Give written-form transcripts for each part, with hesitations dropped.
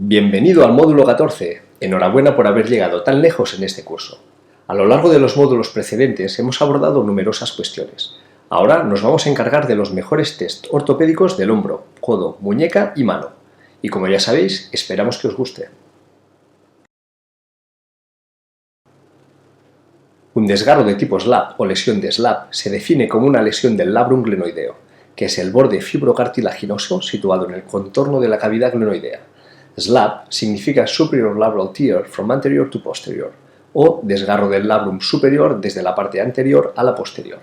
Bienvenido al módulo 14. Enhorabuena por haber llegado tan lejos en este curso. A lo largo de los módulos precedentes hemos abordado numerosas cuestiones. Ahora nos vamos a encargar de los mejores test ortopédicos del hombro, codo, muñeca y mano. Y como ya sabéis, esperamos que os guste. Un desgarro de tipo SLAP o lesión de SLAP se define como una lesión del labrum glenoideo, que es el borde fibrocartilaginoso situado en el contorno de la cavidad glenoidea. SLAP significa Superior Labral Tear from Anterior to Posterior, o desgarro del labrum superior desde la parte anterior a la posterior.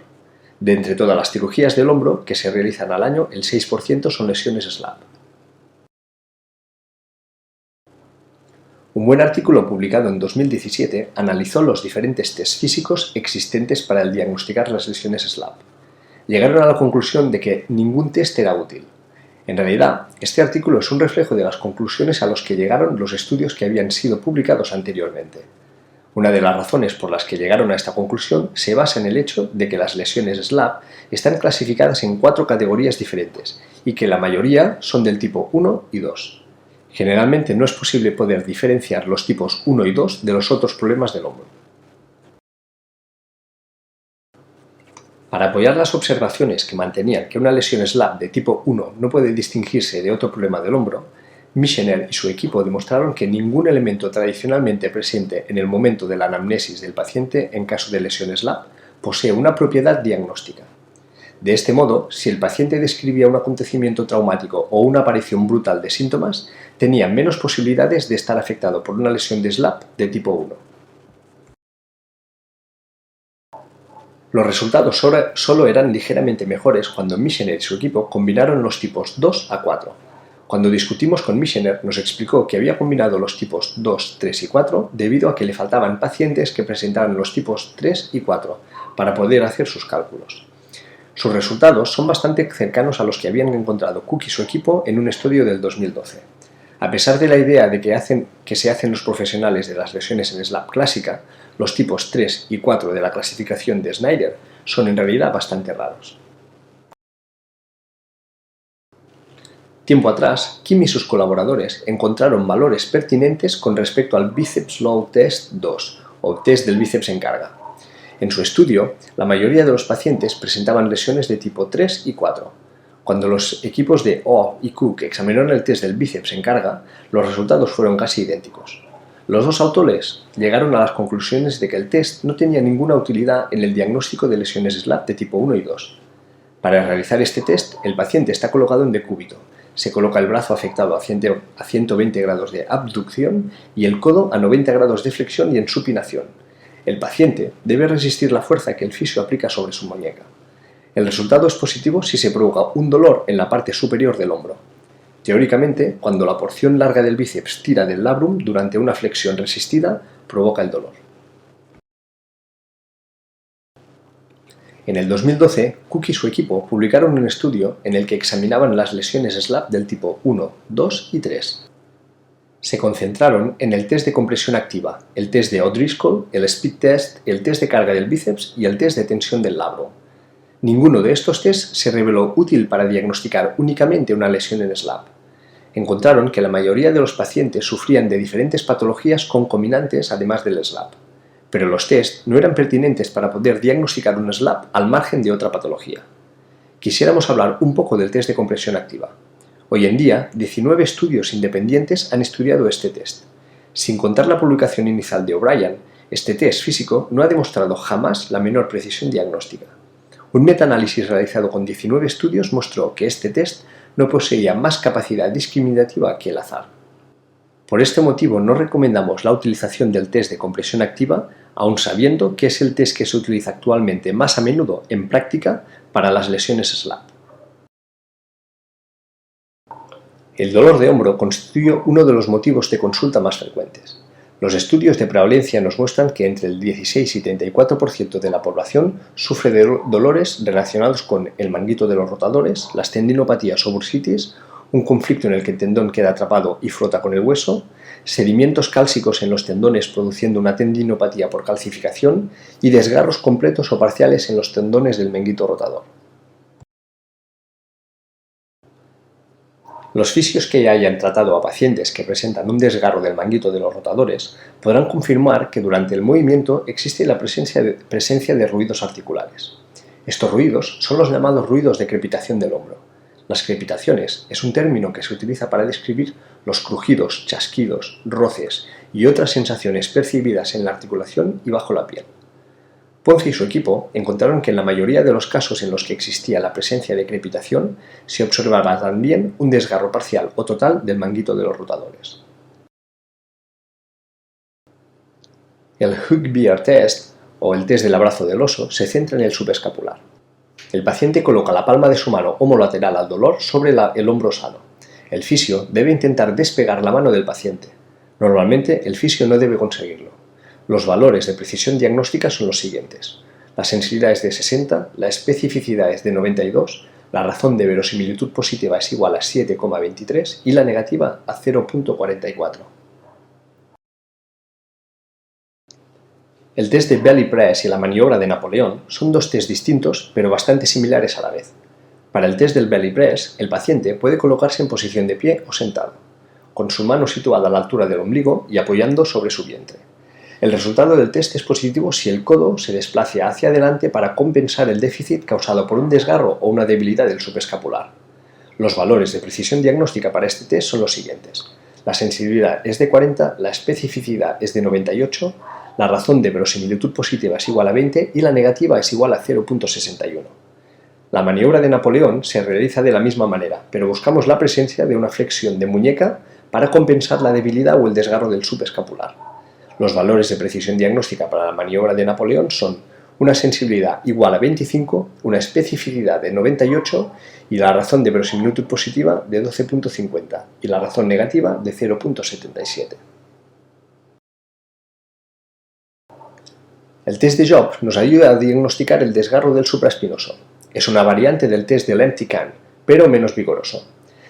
De entre todas las cirugías del hombro que se realizan al año, el 6% son lesiones SLAP. Un buen artículo publicado en 2017 analizó los diferentes test físicos existentes para diagnosticar las lesiones SLAP. Llegaron a la conclusión de que ningún test era útil. En realidad, este artículo es un reflejo de las conclusiones a las que llegaron los estudios que habían sido publicados anteriormente. Una de las razones por las que llegaron a esta conclusión se basa en el hecho de que las lesiones SLAP están clasificadas en 4 categorías diferentes y que la mayoría son del tipo 1 y 2. Generalmente no es posible poder diferenciar los tipos 1 y 2 de los otros problemas del hombro. Para apoyar las observaciones que mantenían que una lesión SLAP de tipo 1 no puede distinguirse de otro problema del hombro, Michener y su equipo demostraron que ningún elemento tradicionalmente presente en el momento de la anamnesis del paciente en caso de lesión SLAP posee una propiedad diagnóstica. De este modo, si el paciente describía un acontecimiento traumático o una aparición brutal de síntomas, tenía menos posibilidades de estar afectado por una lesión de SLAP de tipo 1. Los resultados solo eran ligeramente mejores cuando Michener y su equipo combinaron los tipos 2 a 4. Cuando discutimos con Michener, nos explicó que había combinado los tipos 2, 3 y 4 debido a que le faltaban pacientes que presentaran los tipos 3 y 4 para poder hacer sus cálculos. Sus resultados son bastante cercanos a los que habían encontrado Cook y su equipo en un estudio del 2012. A pesar de la idea de que se hacen los profesionales de las lesiones en SLAP clásica, los tipos 3 y 4 de la clasificación de Snyder son en realidad bastante raros. Tiempo atrás, Kim y sus colaboradores encontraron valores pertinentes con respecto al Biceps Load Test 2, o test del bíceps en carga. En su estudio, la mayoría de los pacientes presentaban lesiones de tipo 3 y 4. Cuando los equipos de O y Cook examinaron el test del bíceps en carga, los resultados fueron casi idénticos. Los dos autores llegaron a las conclusiones de que el test no tenía ninguna utilidad en el diagnóstico de lesiones SLAP de tipo 1 y 2. Para realizar este test, el paciente está colocado en decúbito, se coloca el brazo afectado a 120 grados de abducción y el codo a 90 grados de flexión y en supinación. El paciente debe resistir la fuerza que el fisio aplica sobre su muñeca. El resultado es positivo si se provoca un dolor en la parte superior del hombro. Teóricamente, cuando la porción larga del bíceps tira del labrum durante una flexión resistida, provoca el dolor. En el 2012, Cook y su equipo publicaron un estudio en el que examinaban las lesiones SLAP del tipo 1, 2 y 3. Se concentraron en el test de compresión activa, el test de O'Driscoll, el speed test, el test de carga del bíceps y el test de tensión del labrum. Ninguno de estos tests se reveló útil para diagnosticar únicamente una lesión en SLAP. Encontraron que la mayoría de los pacientes sufrían de diferentes patologías concomitantes además del SLAP, pero los tests no eran pertinentes para poder diagnosticar un SLAP al margen de otra patología. Quisiéramos hablar un poco del test de compresión activa. Hoy en día, 19 estudios independientes han estudiado este test. Sin contar la publicación inicial de O'Brien, este test físico no ha demostrado jamás la menor precisión diagnóstica. Un metaanálisis realizado con 19 estudios mostró que este test no poseía más capacidad discriminativa que el azar. Por este motivo no recomendamos la utilización del test de compresión activa, aun sabiendo que es el test que se utiliza actualmente más a menudo en práctica para las lesiones SLAP. El dolor de hombro constituye uno de los motivos de consulta más frecuentes. Los estudios de prevalencia nos muestran que entre el 16 y 34% de la población sufre de dolores relacionados con el manguito de los rotadores, las tendinopatías o bursitis, un conflicto en el que el tendón queda atrapado y frota con el hueso, sedimentos cálcicos en los tendones produciendo una tendinopatía por calcificación y desgarros completos o parciales en los tendones del manguito rotador. Los fisios que hayan tratado a pacientes que presentan un desgarro del manguito de los rotadores podrán confirmar que durante el movimiento existe la presencia de ruidos articulares. Estos ruidos son los llamados ruidos de crepitación del hombro. Las crepitaciones es un término que se utiliza para describir los crujidos, chasquidos, roces y otras sensaciones percibidas en la articulación y bajo la piel. Ponce y su equipo encontraron que en la mayoría de los casos en los que existía la presencia de crepitación se observaba también un desgarro parcial o total del manguito de los rotadores. El Hook-Bear Test, o el test del abrazo del oso, se centra en el subescapular. El paciente coloca la palma de su mano homolateral al dolor sobre el hombro sano. El fisio debe intentar despegar la mano del paciente. Normalmente el fisio no debe conseguirlo. Los valores de precisión diagnóstica son los siguientes. La sensibilidad es de 60, la especificidad es de 92, la razón de verosimilitud positiva es igual a 7,23 y la negativa a 0,44. El test de belly press y la maniobra de Napoleón son dos tests distintos pero bastante similares a la vez. Para el test del belly press, el paciente puede colocarse en posición de pie o sentado, con su mano situada a la altura del ombligo y apoyando sobre su vientre. El resultado del test es positivo si el codo se desplaza hacia adelante para compensar el déficit causado por un desgarro o una debilidad del subescapular. Los valores de precisión diagnóstica para este test son los siguientes. La sensibilidad es de 40, la especificidad es de 98, la razón de verosimilitud positiva es igual a 20 y la negativa es igual a 0,61. La maniobra de Napoleón se realiza de la misma manera, pero buscamos la presencia de una flexión de muñeca para compensar la debilidad o el desgarro del subescapular. Los valores de precisión diagnóstica para la maniobra de Napoleón son una sensibilidad igual a 25, una especificidad de 98 y la razón de verosimilitud positiva de 12,50 y la razón negativa de 0,77. El test de Job nos ayuda a diagnosticar el desgarro del supraespinoso. Es una variante del test del Empty Can, pero menos vigoroso.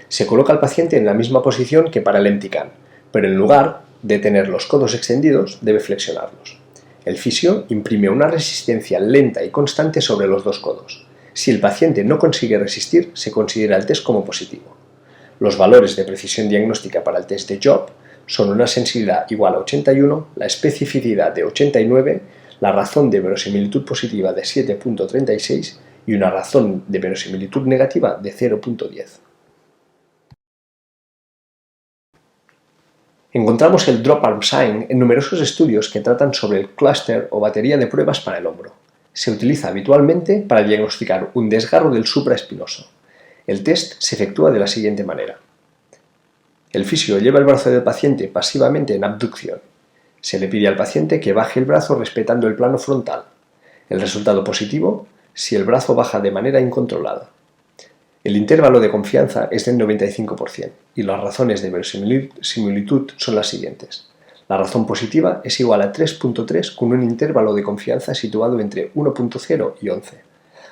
Se coloca al paciente en la misma posición que para el Empty Can, pero en lugar de tener los codos extendidos, debe flexionarlos. El fisio imprime una resistencia lenta y constante sobre los dos codos. Si el paciente no consigue resistir, se considera el test como positivo. Los valores de precisión diagnóstica para el test de Job son una sensibilidad igual a 81, la especificidad de 89, la razón de verosimilitud positiva de 7,36 y una razón de verosimilitud negativa de 0,10. Encontramos el Drop Arm Sign en numerosos estudios que tratan sobre el clúster o batería de pruebas para el hombro. Se utiliza habitualmente para diagnosticar un desgarro del supraespinoso. El test se efectúa de la siguiente manera. El fisio lleva el brazo del paciente pasivamente en abducción. Se le pide al paciente que baje el brazo respetando el plano frontal. El resultado positivo si el brazo baja de manera incontrolada. El intervalo de confianza es del 95% y las razones de verosimilitud son las siguientes. La razón positiva es igual a 3,3 con un intervalo de confianza situado entre 1,0 y 11.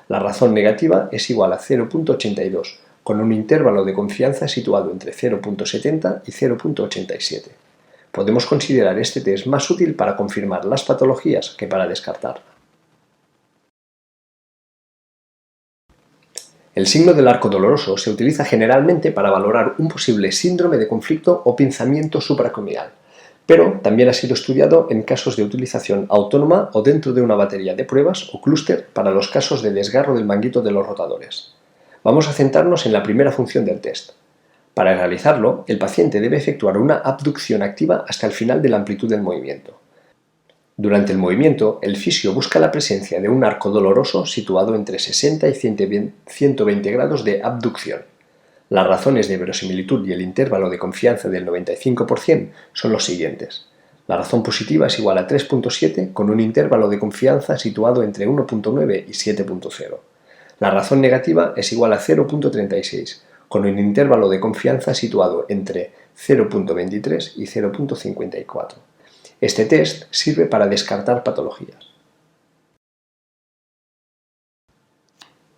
La razón negativa es igual a 0,82 con un intervalo de confianza situado entre 0,70 y 0,87. Podemos considerar este test más útil para confirmar las patologías que para descartarla. El signo del arco doloroso se utiliza generalmente para valorar un posible síndrome de conflicto o pinzamiento supracraneal, pero también ha sido estudiado en casos de utilización autónoma o dentro de una batería de pruebas o clúster para los casos de desgarro del manguito de los rotadores. Vamos a centrarnos en la primera función del test. Para realizarlo, el paciente debe efectuar una abducción activa hasta el final de la amplitud del movimiento. Durante el movimiento, el fisio busca la presencia de un arco doloroso situado entre 60 y 120 grados de abducción. Las razones de verosimilitud y el intervalo de confianza del 95% son los siguientes. La razón positiva es igual a 3,7 con un intervalo de confianza situado entre 1,9 y 7,0. La razón negativa es igual a 0,36 con un intervalo de confianza situado entre 0,23 y 0,54. Este test sirve para descartar patologías.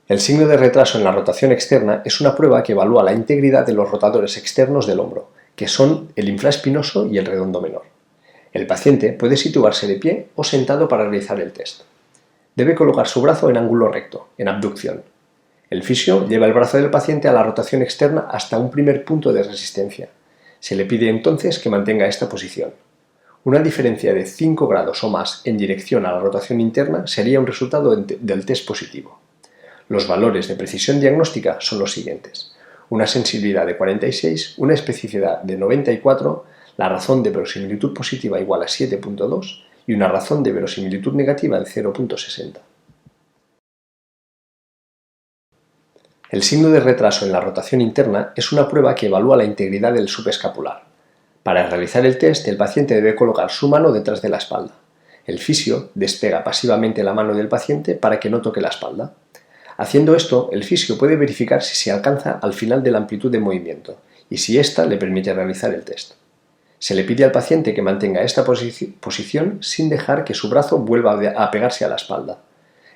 El signo de retraso en la rotación externa es una prueba que evalúa la integridad de los rotadores externos del hombro, que son el infraespinoso y el redondo menor. El paciente puede situarse de pie o sentado para realizar el test. Debe colocar su brazo en ángulo recto, en abducción. El fisio lleva el brazo del paciente a la rotación externa hasta un primer punto de resistencia. Se le pide entonces que mantenga esta posición. Una diferencia de 5 grados o más en dirección a la rotación interna sería un resultado del test positivo. Los valores de precisión diagnóstica son los siguientes: una sensibilidad de 46, una especificidad de 94, la razón de verosimilitud positiva igual a 7.2 y una razón de verosimilitud negativa de 0.60. El signo de retraso en la rotación interna es una prueba que evalúa la integridad del subescapular. Para realizar el test, el paciente debe colocar su mano detrás de la espalda. El fisio despega pasivamente la mano del paciente para que no toque la espalda. Haciendo esto, el fisio puede verificar si se alcanza al final de la amplitud de movimiento y si ésta le permite realizar el test. Se le pide al paciente que mantenga esta posición sin dejar que su brazo vuelva a pegarse a la espalda.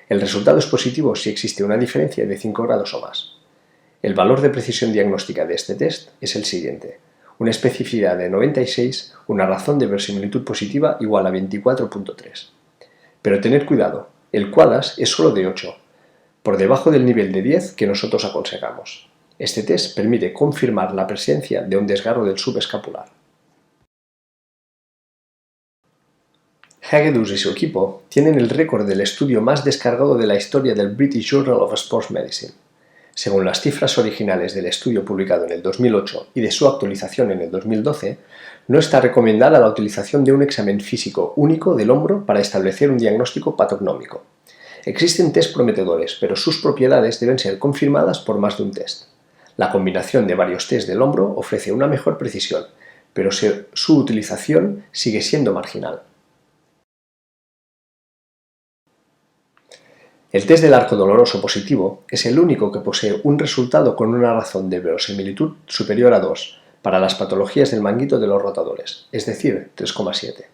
El resultado es positivo si existe una diferencia de 5 grados o más. El valor de precisión diagnóstica de este test es el siguiente: una especificidad de 96, una razón de verosimilitud positiva igual a 24.3. Pero tened cuidado, el QADAS es solo de 8, por debajo del nivel de 10 que nosotros aconsejamos. Este test permite confirmar la presencia de un desgarro del subescapular. Hagedus y su equipo tienen el récord del estudio más descargado de la historia del British Journal of Sports Medicine. Según las cifras originales del estudio publicado en el 2008 y de su actualización en el 2012, no está recomendada la utilización de un examen físico único del hombro para establecer un diagnóstico patognómico. Existen test prometedores, pero sus propiedades deben ser confirmadas por más de un test. La combinación de varios test del hombro ofrece una mejor precisión, pero su utilización sigue siendo marginal. El test del arco doloroso positivo es el único que posee un resultado con una razón de verosimilitud superior a 2 para las patologías del manguito de los rotadores, es decir, 3,7.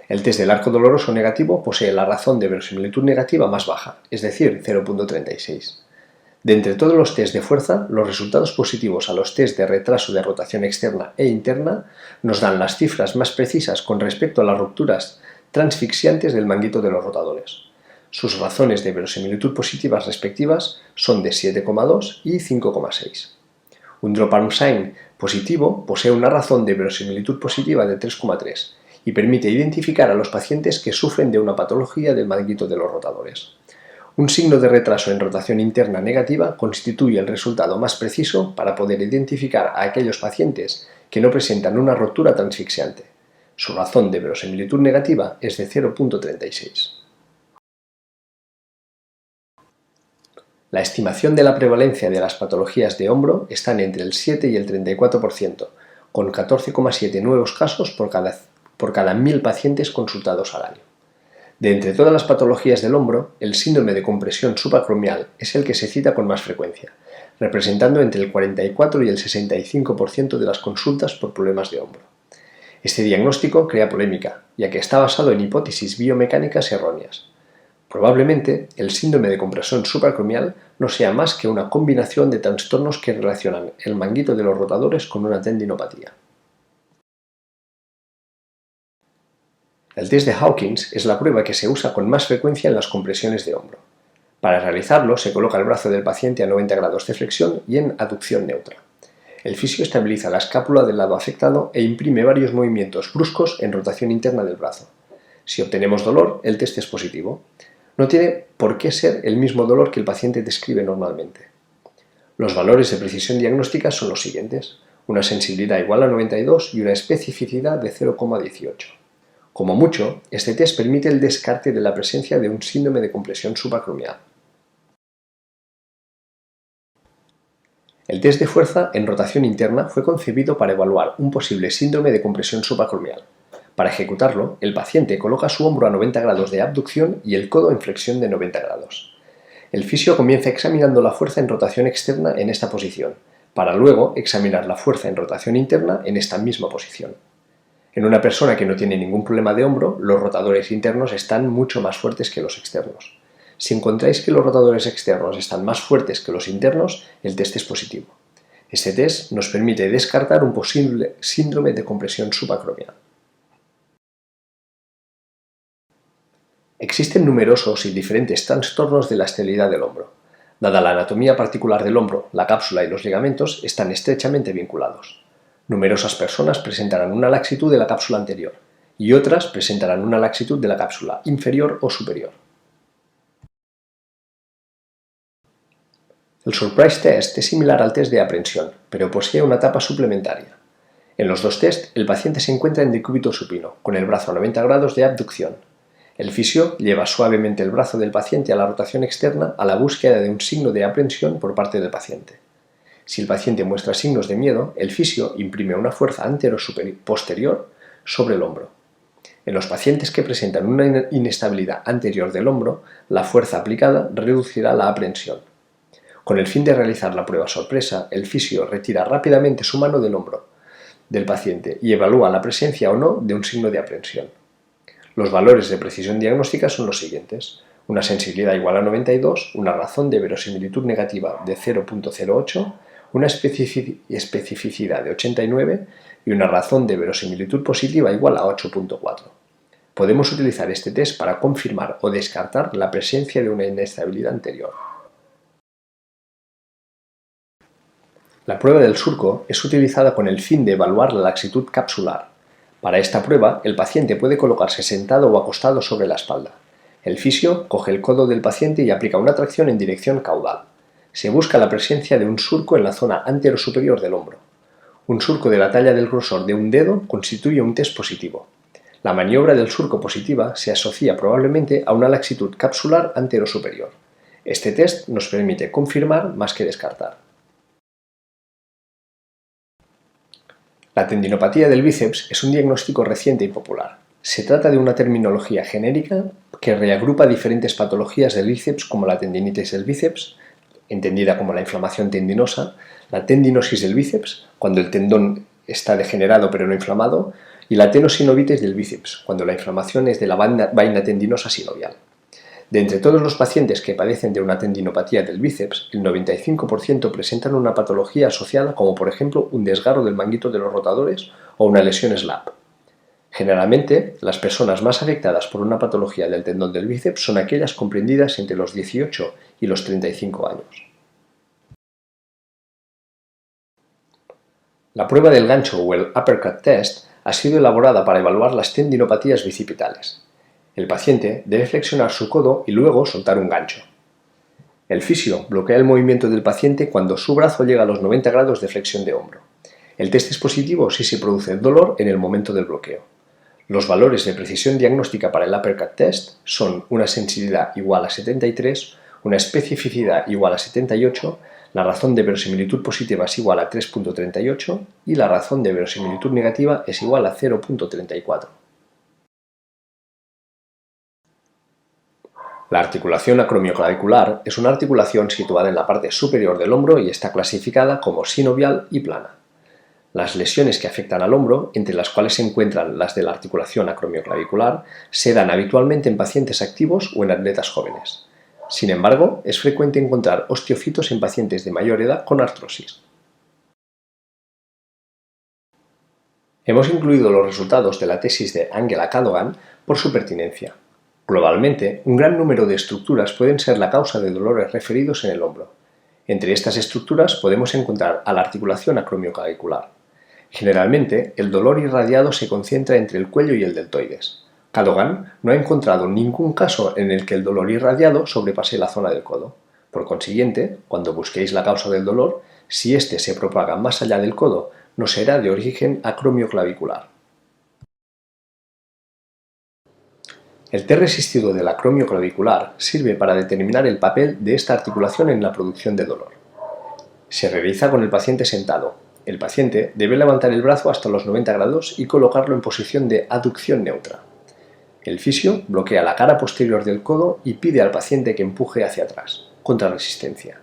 El test del arco doloroso negativo posee la razón de verosimilitud negativa más baja, es decir, 0.36. De entre todos los test de fuerza, los resultados positivos a los test de retraso de rotación externa e interna nos dan las cifras más precisas con respecto a las rupturas transfixiantes del manguito de los rotadores. Sus razones de verosimilitud positivas respectivas son de 7,2 y 5,6. Un drop arm sign positivo posee una razón de verosimilitud positiva de 3,3 y permite identificar a los pacientes que sufren de una patología del manguito de los rotadores. Un signo de retraso en rotación interna negativa constituye el resultado más preciso para poder identificar a aquellos pacientes que no presentan una ruptura transfixiante. Su razón de verosimilitud negativa es de 0.36. La estimación de la prevalencia de las patologías de hombro están entre el 7 y el 34%, con 14,7 nuevos casos por cada 1.000 pacientes consultados al año. De entre todas las patologías del hombro, el síndrome de compresión subacromial es el que se cita con más frecuencia, representando entre el 44 y el 65% de las consultas por problemas de hombro. Este diagnóstico crea polémica, ya que está basado en hipótesis biomecánicas erróneas. Probablemente, el síndrome de compresión subacromial no sea más que una combinación de trastornos que relacionan el manguito de los rotadores con una tendinopatía. El test de Hawkins es la prueba que se usa con más frecuencia en las compresiones de hombro. Para realizarlo, se coloca el brazo del paciente a 90 grados de flexión y en aducción neutra. El fisio estabiliza la escápula del lado afectado e imprime varios movimientos bruscos en rotación interna del brazo. Si obtenemos dolor, el test es positivo. No tiene por qué ser el mismo dolor que el paciente describe normalmente. Los valores de precisión diagnóstica son los siguientes: una sensibilidad igual a 92 y una especificidad de 0,18. Como mucho, este test permite el descarte de la presencia de un síndrome de compresión subacromial. El test de fuerza en rotación interna fue concebido para evaluar un posible síndrome de compresión subacromial. Para ejecutarlo, el paciente coloca su hombro a 90 grados de abducción y el codo en flexión de 90 grados. El fisio comienza examinando la fuerza en rotación externa en esta posición, para luego examinar la fuerza en rotación interna en esta misma posición. En una persona que no tiene ningún problema de hombro, los rotadores internos están mucho más fuertes que los externos. Si encontráis que los rotadores externos están más fuertes que los internos, el test es positivo. Este test nos permite descartar un posible síndrome de compresión subacromial. Existen numerosos y diferentes trastornos de la estabilidad del hombro. Dada la anatomía particular del hombro, la cápsula y los ligamentos están estrechamente vinculados. Numerosas personas presentarán una laxitud de la cápsula anterior y otras presentarán una laxitud de la cápsula inferior o superior. El Surprise Test es similar al test de aprensión, pero posee una etapa suplementaria. En los dos tests, el paciente se encuentra en decúbito supino, con el brazo a 90 grados de abducción. El fisio lleva suavemente el brazo del paciente a la rotación externa a la búsqueda de un signo de aprensión por parte del paciente. Si el paciente muestra signos de miedo, el fisio imprime una fuerza antero-posterior sobre el hombro. En los pacientes que presentan una inestabilidad anterior del hombro, la fuerza aplicada reducirá la aprensión. Con el fin de realizar la prueba sorpresa, el fisio retira rápidamente su mano del hombro del paciente y evalúa la presencia o no de un signo de aprensión. Los valores de precisión diagnóstica son los siguientes: una sensibilidad igual a 92, una razón de verosimilitud negativa de 0.08, una especificidad de 89 y una razón de verosimilitud positiva igual a 8.4. Podemos utilizar este test para confirmar o descartar la presencia de una inestabilidad anterior. La prueba del surco es utilizada con el fin de evaluar la laxitud capsular. Para esta prueba, el paciente puede colocarse sentado o acostado sobre la espalda. El fisio coge el codo del paciente y aplica una tracción en dirección caudal. Se busca la presencia de un surco en la zona anterosuperior del hombro. Un surco de la talla del grosor de un dedo constituye un test positivo. La maniobra del surco positiva se asocia probablemente a una laxitud capsular anterosuperior. Este test nos permite confirmar más que descartar. La tendinopatía del bíceps es un diagnóstico reciente y popular. Se trata de una terminología genérica que reagrupa diferentes patologías del bíceps como la tendinitis del bíceps, entendida como la inflamación tendinosa, la tendinosis del bíceps, cuando el tendón está degenerado pero no inflamado, y la tenosinovitis del bíceps, cuando la inflamación es de la vaina tendinosa sinovial. De entre todos los pacientes que padecen de una tendinopatía del bíceps, el 95% presentan una patología asociada como por ejemplo un desgarro del manguito de los rotadores o una lesión SLAP. Generalmente, las personas más afectadas por una patología del tendón del bíceps son aquellas comprendidas entre los 18 y los 35 años. La prueba del gancho o el uppercut test ha sido elaborada para evaluar las tendinopatías bicipitales. El paciente debe flexionar su codo y luego soltar un gancho. El fisio bloquea el movimiento del paciente cuando su brazo llega a los 90 grados de flexión de hombro. El test es positivo si se produce dolor en el momento del bloqueo. Los valores de precisión diagnóstica para el uppercut test son una sensibilidad igual a 73, una especificidad igual a 78, la razón de verosimilitud positiva es igual a 3.38 y la razón de verosimilitud negativa es igual a 0.34. La articulación acromioclavicular es una articulación situada en la parte superior del hombro y está clasificada como sinovial y plana. Las lesiones que afectan al hombro, entre las cuales se encuentran las de la articulación acromioclavicular, se dan habitualmente en pacientes activos o en atletas jóvenes. Sin embargo, es frecuente encontrar osteofitos en pacientes de mayor edad con artrosis. Hemos incluido los resultados de la tesis de Angela Cadogan por su pertinencia. Globalmente, un gran número de estructuras pueden ser la causa de dolores referidos en el hombro. Entre estas estructuras podemos encontrar a la articulación acromioclavicular. Generalmente, el dolor irradiado se concentra entre el cuello y el deltoides. Cadogan no ha encontrado ningún caso en el que el dolor irradiado sobrepase la zona del codo. Por consiguiente, cuando busquéis la causa del dolor, si éste se propaga más allá del codo, no será de origen acromioclavicular. El test resistido del acromioclavicular sirve para determinar el papel de esta articulación en la producción de dolor. Se realiza con el paciente sentado. El paciente debe levantar el brazo hasta los 90 grados y colocarlo en posición de aducción neutra. El fisio bloquea la cara posterior del codo y pide al paciente que empuje hacia atrás, contra resistencia.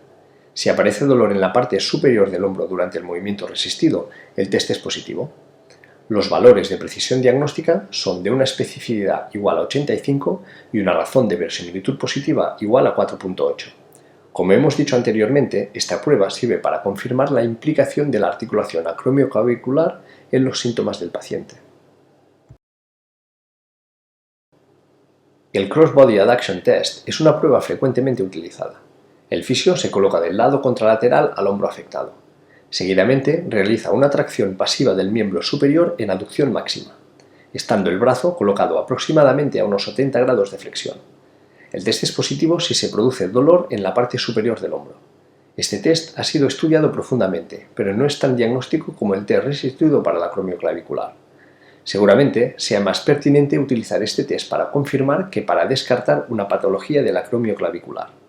Si aparece dolor en la parte superior del hombro durante el movimiento resistido, el test es positivo. Los valores de precisión diagnóstica son de una especificidad igual a 85 y una razón de verosimilitud positiva igual a 4.8. Como hemos dicho anteriormente, esta prueba sirve para confirmar la implicación de la articulación acromioclavicular en los síntomas del paciente. El Cross Body Adduction Test es una prueba frecuentemente utilizada. El fisio se coloca del lado contralateral al hombro afectado. Seguidamente realiza una tracción pasiva del miembro superior en aducción máxima, estando el brazo colocado aproximadamente a unos 70 grados de flexión. El test es positivo si se produce dolor en la parte superior del hombro. Este test ha sido estudiado profundamente, pero no es tan diagnóstico como el test resistido para la acromioclavicular. Seguramente sea más pertinente utilizar este test para confirmar que para descartar una patología de la acromioclavicular.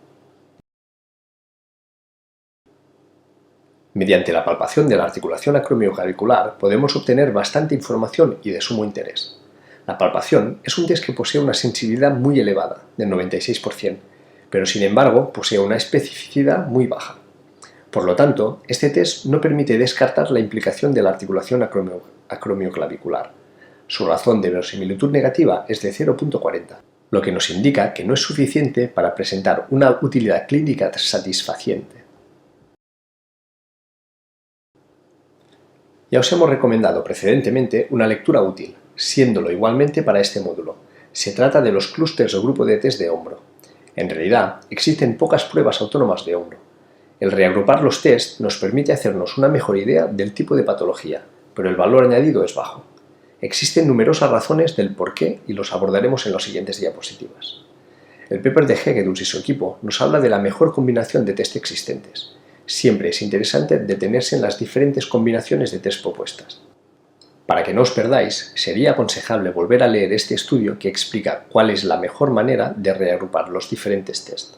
Mediante la palpación de la articulación acromioclavicular podemos obtener bastante información y de sumo interés. La palpación es un test que posee una sensibilidad muy elevada, del 96%, pero sin embargo posee una especificidad muy baja. Por lo tanto, este test no permite descartar la implicación de la articulación acromioclavicular. Su razón de verosimilitud negativa es de 0.40, lo que nos indica que no es suficiente para presentar una utilidad clínica satisfaciente. Ya os hemos recomendado precedentemente una lectura útil, siéndolo igualmente para este módulo. Se trata de los clústeres o grupo de test de hombro. En realidad, existen pocas pruebas autónomas de hombro. El reagrupar los test nos permite hacernos una mejor idea del tipo de patología, pero el valor añadido es bajo. Existen numerosas razones del por qué y los abordaremos en las siguientes diapositivas. El paper de Hegedus y su equipo nos habla de la mejor combinación de test existentes. Siempre es interesante detenerse en las diferentes combinaciones de test propuestas. Para que no os perdáis, sería aconsejable volver a leer este estudio que explica cuál es la mejor manera de reagrupar los diferentes test.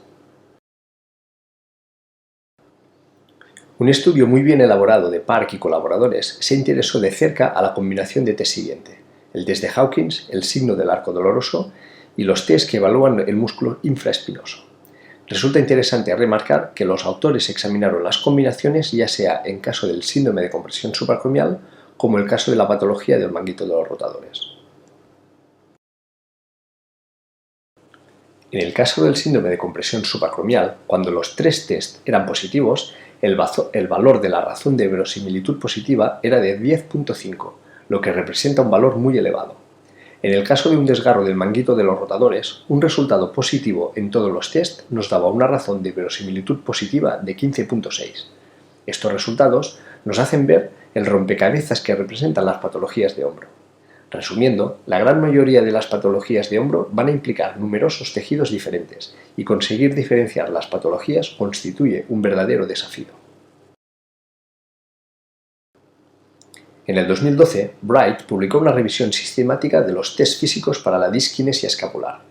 Un estudio muy bien elaborado de Park y colaboradores se interesó de cerca a la combinación de test siguiente: el test de Hawkins, el signo del arco doloroso y los test que evalúan el músculo infraespinoso. Resulta interesante remarcar que los autores examinaron las combinaciones ya sea en caso del síndrome de compresión supracromial como el caso de la patología del manguito de los rotadores. En el caso del síndrome de compresión supracromial, cuando los tres test eran positivos, el valor de la razón de verosimilitud positiva era de 10.5, lo que representa un valor muy elevado. En el caso de un desgarro del manguito de los rotadores, un resultado positivo en todos los test nos daba una razón de verosimilitud positiva de 15.6. Estos resultados nos hacen ver el rompecabezas que representan las patologías de hombro. Resumiendo, la gran mayoría de las patologías de hombro van a implicar numerosos tejidos diferentes y conseguir diferenciar las patologías constituye un verdadero desafío. En el 2012, Bright publicó una revisión sistemática de los test físicos para la disquinesia escapular.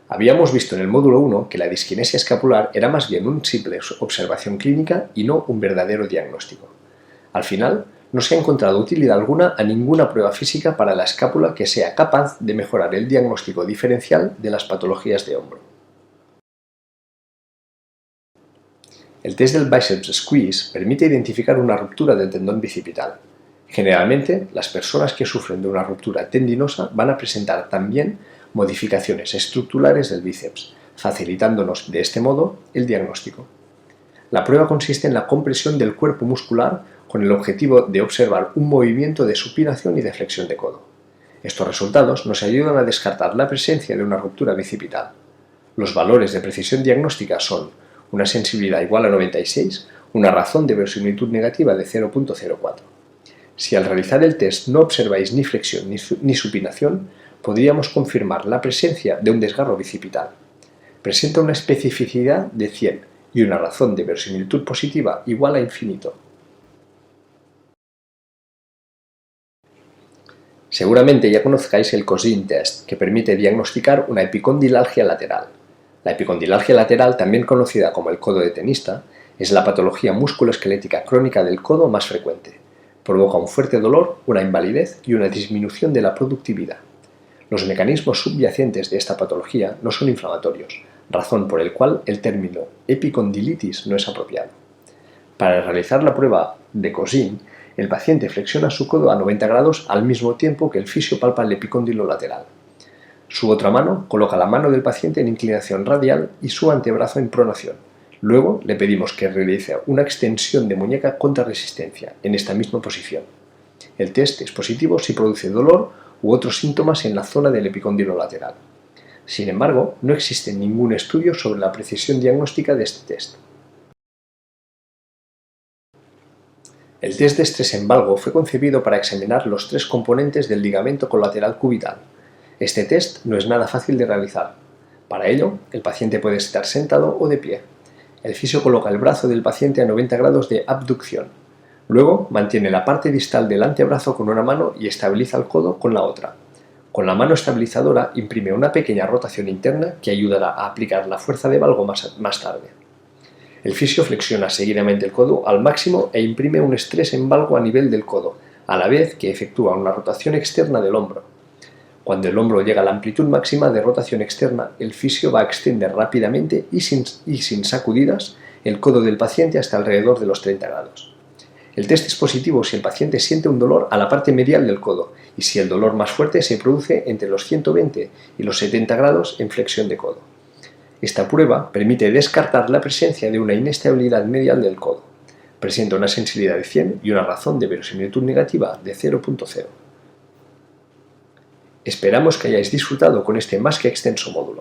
Habíamos visto en el módulo 1 que la disquinesia escapular era más bien una simple observación clínica y no un verdadero diagnóstico. Al final, no se ha encontrado utilidad alguna a ninguna prueba física para la escápula que sea capaz de mejorar el diagnóstico diferencial de las patologías de hombro. El test del biceps squeeze permite identificar una ruptura del tendón bicipital. Generalmente, las personas que sufren de una ruptura tendinosa van a presentar también modificaciones estructurales del bíceps, facilitándonos de este modo el diagnóstico. La prueba consiste en la compresión del cuerpo muscular con el objetivo de observar un movimiento de supinación y de flexión de codo. Estos resultados nos ayudan a descartar la presencia de una ruptura bicipital. Los valores de precisión diagnóstica son una sensibilidad igual a 96, una razón de verosimilitud negativa de 0.04. Si al realizar el test no observáis ni flexión ni supinación, podríamos confirmar la presencia de un desgarro bicipital. Presenta una especificidad de 100 y una razón de verosimilitud positiva igual a infinito. Seguramente ya conozcáis el Cosin test, que permite diagnosticar una epicondilalgia lateral. La epicondilalgia lateral, también conocida como el codo de tenista, es la patología musculoesquelética crónica del codo más frecuente. Provoca un fuerte dolor, una invalidez y una disminución de la productividad. Los mecanismos subyacentes de esta patología no son inflamatorios, razón por el cual el término epicondilitis no es apropiado. Para realizar la prueba de Cosin, el paciente flexiona su codo a 90 grados al mismo tiempo que el fisio palpa el epicóndilo lateral. Su otra mano coloca la mano del paciente en inclinación radial y su antebrazo en pronación. Luego le pedimos que realice una extensión de muñeca contra resistencia en esta misma posición. El test es positivo si produce dolor u otros síntomas en la zona del epicóndilo lateral. Sin embargo, no existe ningún estudio sobre la precisión diagnóstica de este test. El test de estrés en valgo fue concebido para examinar los tres componentes del ligamento colateral cubital. Este test no es nada fácil de realizar. Para ello, el paciente puede estar sentado o de pie. El fisio coloca el brazo del paciente a 90 grados de abducción. Luego, mantiene la parte distal del antebrazo con una mano y estabiliza el codo con la otra. Con la mano estabilizadora imprime una pequeña rotación interna que ayudará a aplicar la fuerza de valgo más tarde. El fisio flexiona seguidamente el codo al máximo e imprime un estrés en valgo a nivel del codo, a la vez que efectúa una rotación externa del hombro. Cuando el hombro llega a la amplitud máxima de rotación externa, el fisio va a extender rápidamente y sin sacudidas el codo del paciente hasta alrededor de los 30 grados. El test es positivo si el paciente siente un dolor a la parte medial del codo y si el dolor más fuerte se produce entre los 120 y los 70 grados en flexión de codo. Esta prueba permite descartar la presencia de una inestabilidad medial del codo. Presenta una sensibilidad de 100 y una razón de verosimilitud negativa de 0.0. Esperamos que hayáis disfrutado con este más que extenso módulo.